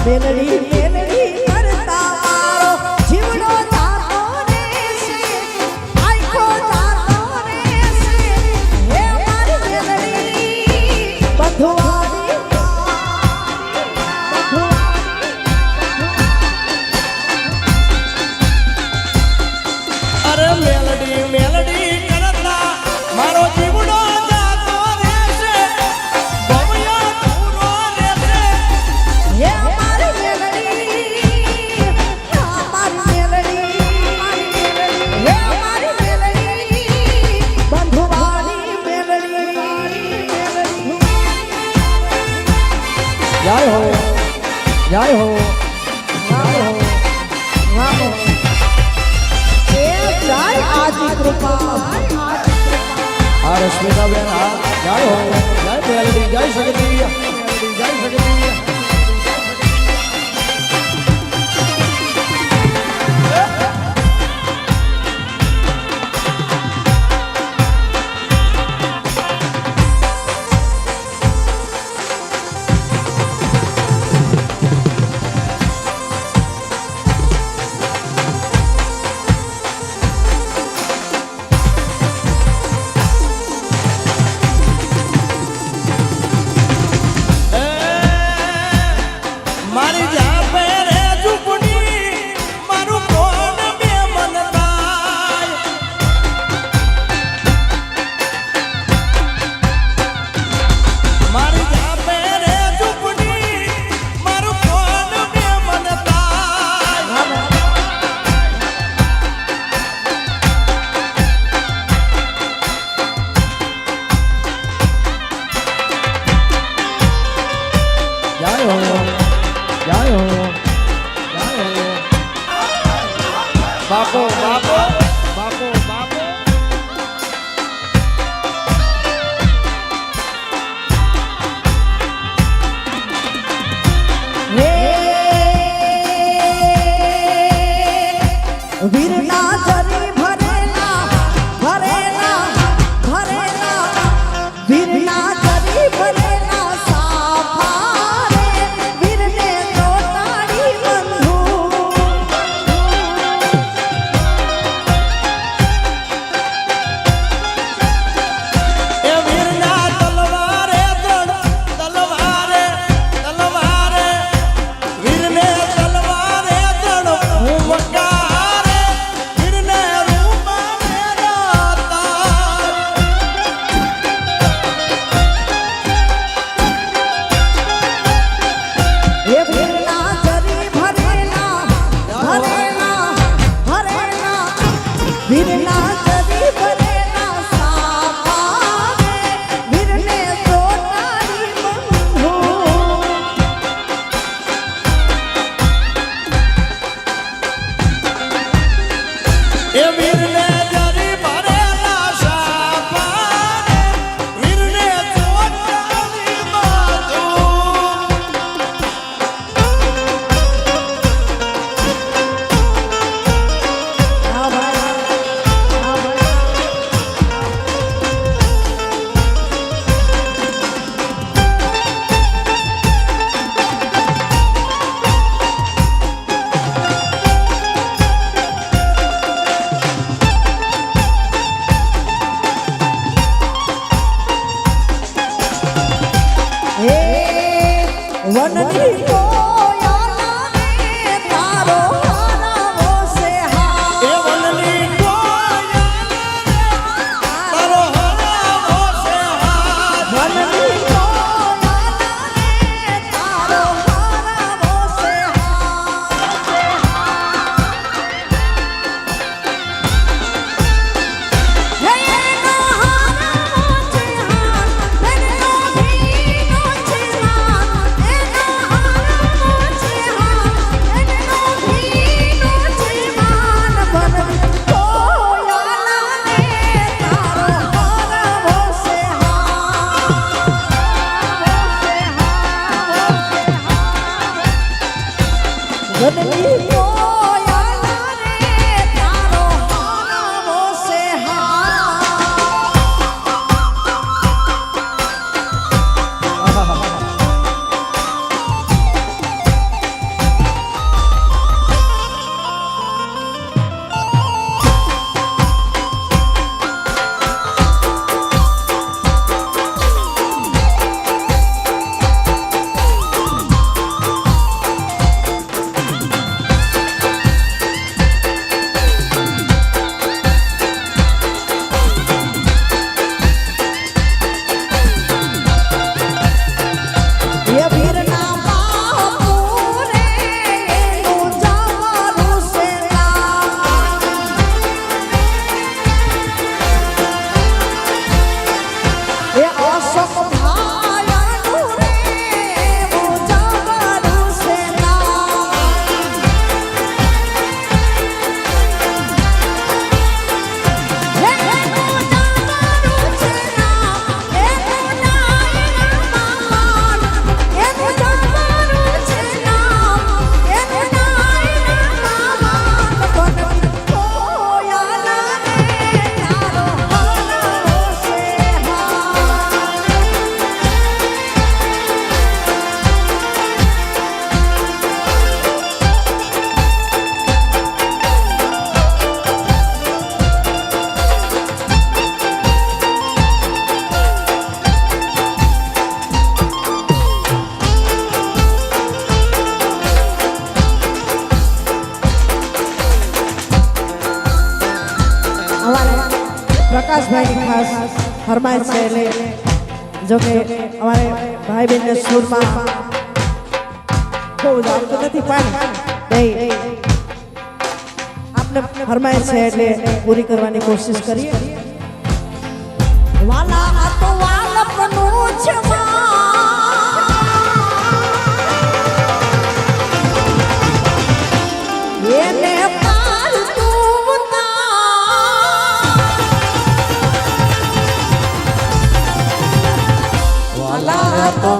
મેલડી મેલડી કરતા મારો જીવડો જાતો રહેશે, આખો જાતો રહેશે. હે મારી મેલડી બંધુવાળી અરે મેલડી મેલડી કરતા મારો જીવડો જાતો રહેશે, ભવ્ય પૂરો રહેશે. હે મારી મેલડી, મારી મેલડી, હે મારી મેલડી બંધુવાળી મેલડી. જય હો જય હો જય હો. રામ એ જય આદિ કૃપા. આ રશ્મિકાબેન હા જય હો જય મેલડી જય સગતી મેલડી જય સગતી. મારી જાપે રે ઝૂંપડી મારું કોણ બે મન થાય. મારી જાપે રે ઝૂંપડી મારું કોણ બે મન થાય. જય હો જય હો જય હો. બાપો બાપો બાપો બાપો. હે વીરના જરી ભરેલા ભરેલા ભરેલા, વીરના જરી ભરેલા સાફા રે, વીરને ચોટાડી બંધુ. એ વીરના તલવારે તલવારે તલવારે વીરને તલવારે હું મકારે વીરને રૂપાને રાતા. હે વીરના જરી ભરેલા ભરેલા ભરેલા, વીરના જરી ભરેલા સાફા રે, વીરને ચોટાડી બંધુ. એ વીરને જરી ભરેલા સાપાને વીરને ચોટાડી બાંધું. આ ભાઈ પ્રકાશભાઈની ખાસ ફરમાઈશ છે એટલે જો કે અમારે ભાઈ બહેનને સુરમાં બહુ આવતું નથી પણ આપને ફરમાઈશ છે એટલે પૂરી કરવાની કોશિશ કરીએ વાલા આ તો વાલપનું છે એને પાલતું વાલા તો